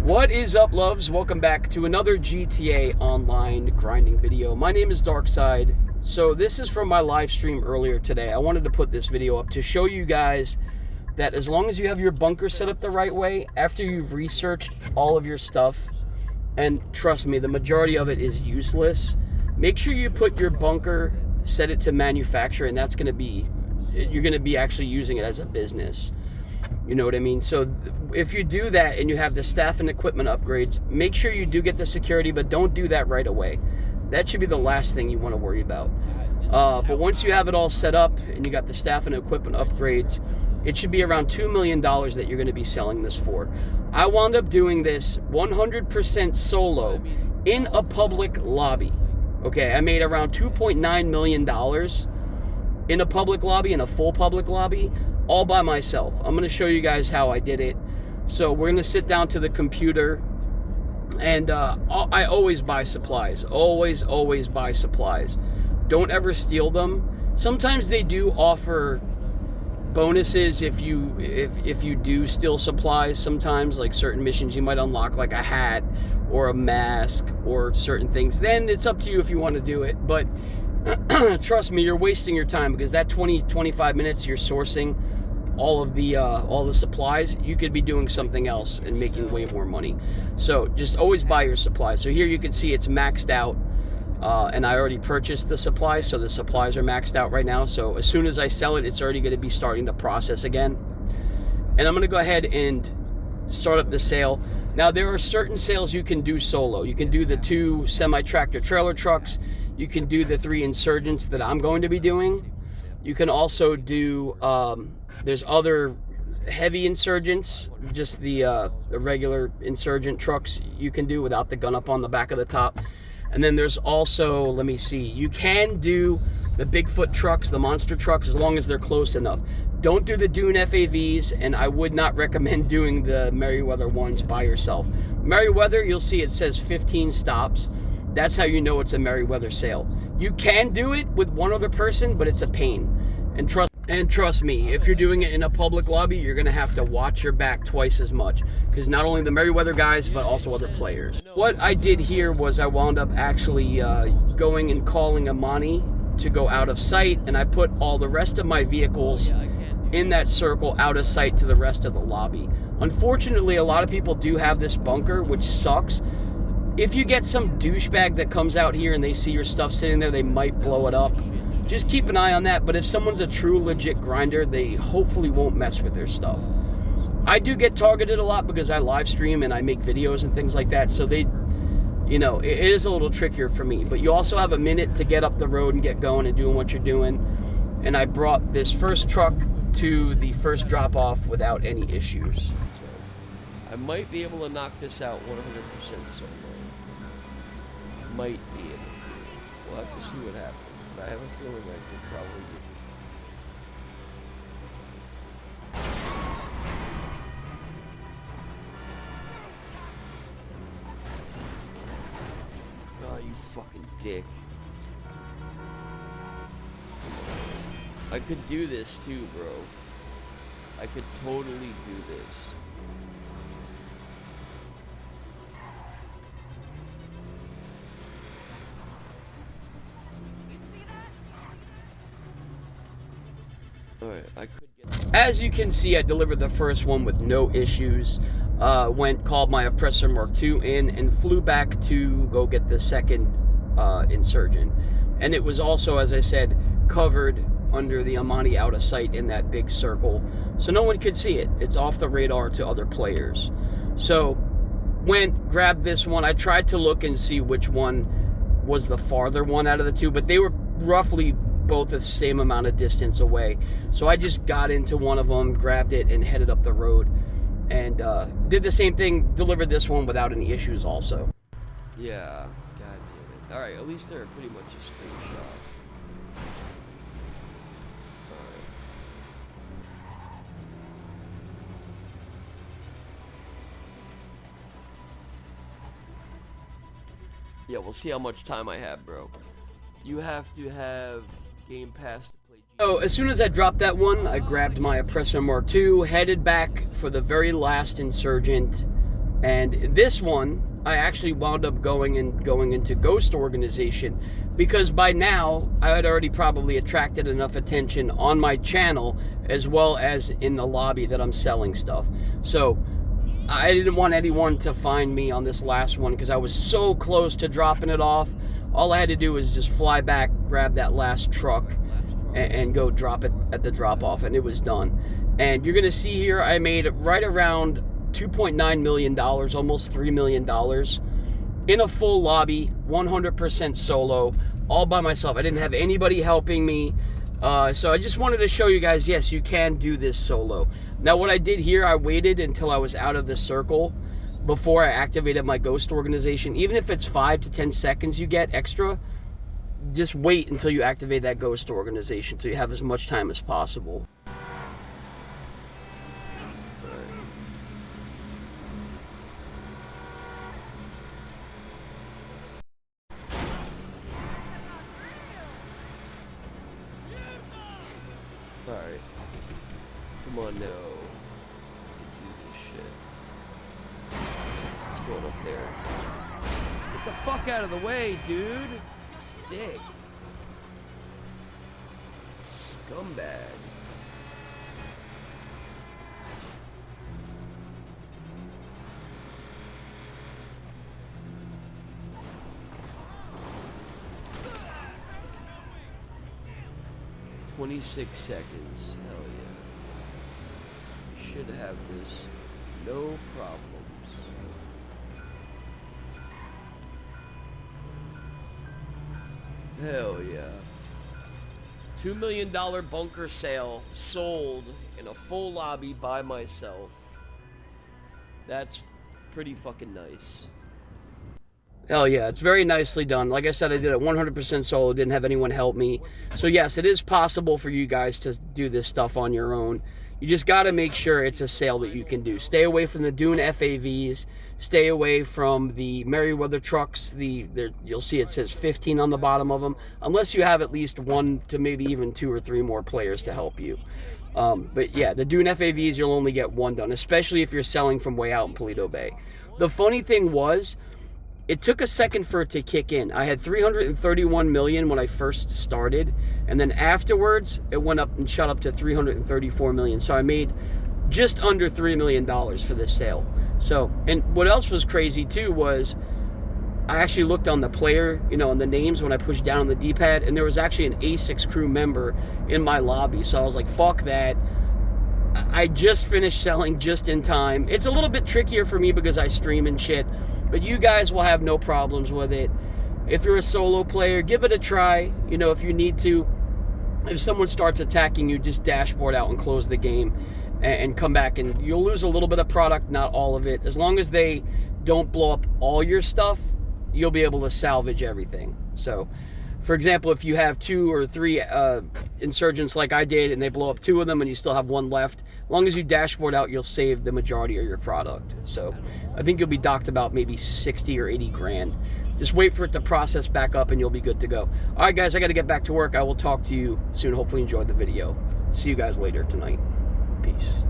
What is up, loves? Welcome back to another GTA Online grinding video. My name is Darkside. So this is from my live stream earlier today. I wanted to put this video up to show you guys that as long as you have your bunker set up the right way, after you've researched all of your stuff, and trust me, the majority of it is useless, make sure you put your bunker, set it to manufacture, and that's going to be, you're going to be actually using it as a business. You know what I mean? So if you do that and you have the staff and equipment upgrades, make sure you do get the security, but don't do that right away. That should be the last thing you want to worry about. But once you have it all set up and you got the staff and equipment upgrades, it should be around $2 million that you're going to be selling this for. I wound up doing this 100% solo in a public lobby. Okay, I made around $2.9 million in a public lobby, in a full public lobby, all by myself. I'm going to show you guys how I did it. So we're going to sit down to the computer, and I always buy supplies. Always buy supplies. Don't ever steal them. Sometimes they do offer bonuses if you do steal supplies. Sometimes, like certain missions, you might unlock like a hat or a mask or certain things. Then it's up to you if you want to do it. But trust me, you're wasting your time, because that 20-25 minutes you're sourcing all the supplies, you could be doing something else and making way more money. So just always buy your supplies. So here you can see it's maxed out, and I already purchased the supplies, so the supplies are maxed out right now. So as soon as I sell it, it's already going to be starting to process again. And I'm going to go ahead and start up the sale. Now, there are certain sales you can do solo. You can do the 2 semi-tractor trailer trucks. You can do the 3 insurgents that I'm going to be doing. You can also do, there's other heavy insurgents, just the regular insurgent trucks you can do without the gun up on the back of the top. And then there's also, let me see, you can do the Bigfoot trucks, the monster trucks, as long as they're close enough. Don't do the Dune FAVs, and I would not recommend doing the Merryweather ones by yourself. Merryweather, you'll see it says 15 stops. That's how you know it's a Merryweather sale. You can do it with one other person, but it's a pain. And trust me, if you're doing it in a public lobby, you're going to have to watch your back twice as much, because not only the Merryweather guys, but also other players. What I did here was I wound up actually going and calling Amani to go out of sight, and I put all the rest of my vehicles in that circle out of sight to the rest of the lobby. Unfortunately, a lot of people do have this bunker, which sucks. If you get some douchebag that comes out here and they see your stuff sitting there, they might blow it up. Just keep an eye on that. But if someone's a true legit grinder, they hopefully won't mess with their stuff. I do get targeted a lot because I live stream and I make videos and things like that. So they, you know, it is a little trickier for me. But you also have a minute to get up the road and get going and doing what you're doing. And I brought this first truck to the first drop off without any issues. So I might be able to knock this out 100% solo. Might be able to. We'll have to see what happens. But I have a feeling I could probably do it. Oh, you fucking dick. I could do this too, bro. I could totally do this. Alright, I could get... As you can see, I delivered the first one with no issues. Called my Oppressor Mark II in and flew back to go get the second insurgent. And it was also, as I said, covered under the Amani out of sight in that big circle. So no one could see it. It's off the radar to other players. So grabbed this one. I tried to look and see which one was the farther one out of the two, but they were roughly both the same amount of distance away. So I just got into one of them, grabbed it, and headed up the road. And did the same thing, delivered this one without any issues also. Yeah, god damn it. Alright, at least they're pretty much a straight shot. Alright. Yeah, we'll see how much time I have, bro. You have to have Game Pass to play GTA. So as soon as I dropped that one, I grabbed my Oppressor Mark II, headed back for the very last insurgent, And this one, I actually wound up going into Ghost Organization because by now I had already probably attracted enough attention on my channel as well as in the lobby that I'm selling stuff. So I didn't want anyone to find me on this last one because I was so close to dropping it off. All I had to do was just fly back, grab that last truck, and go drop it at the drop-off, and it was done. And you're going to see here I made right around $2.9 million, almost $3 million, in a full lobby, 100% solo, all by myself. I didn't have anybody helping me. So I just wanted to show you guys, yes, you can do this solo. Now, what I did here, I waited until I was out of the circle before I activated my Ghost Organization. Even if it's 5 to 10 seconds you get extra, just wait until you activate that Ghost Organization so you have as much time as possible. Alright. Come on now. Do this shit. What's going up there? Get the fuck out of the way, dude! Dick. Scumbag. "26 seconds. Hell yeah. Should have this. No problems." Hell yeah. $2 million bunker sale sold in a full lobby by myself. That's pretty fucking nice. Hell yeah, it's very nicely done. Like I said, I did it 100% solo, didn't have anyone help me. So yes, it is possible for you guys to do this stuff on your own. You just got to make sure it's a sale that you can do. Stay away from the Dune FAVs. Stay away from the Merryweather trucks. You'll see it says 15 on the bottom of them, unless you have at least 1 to maybe even 2 or 3 more players to help you. But yeah, the Dune FAVs, you'll only get 1 done, especially if you're selling from way out in Paleto Bay. The funny thing was, it took a second for it to kick in. I had 331 million when I first started, and then afterwards it went up and shot up to 334 million. So I made just under $3 million for this sale. So, and what else was crazy too was I actually looked on the player, on the names when I pushed down on the D-pad, and there was actually an A6 crew member in my lobby. So I was like, fuck that. I just finished selling just in time. It's a little bit trickier for me because I stream and shit, but you guys will have no problems with it. If you're a solo player, give it a try. If you need to. If someone starts attacking you, just dashboard out and close the game and come back, and you'll lose a little bit of product, not all of it. As long as they don't blow up all your stuff, you'll be able to salvage everything. So, for example, if you have 2 or 3 insurgents like I did and they blow up 2 of them and you still have 1 left, as long as you dashboard out, you'll save the majority of your product. So I think you'll be docked about maybe 60 or 80 grand. Just wait for it to process back up and you'll be good to go. All right, guys, I got to get back to work. I will talk to you soon. Hopefully you enjoyed the video. See you guys later tonight. Peace.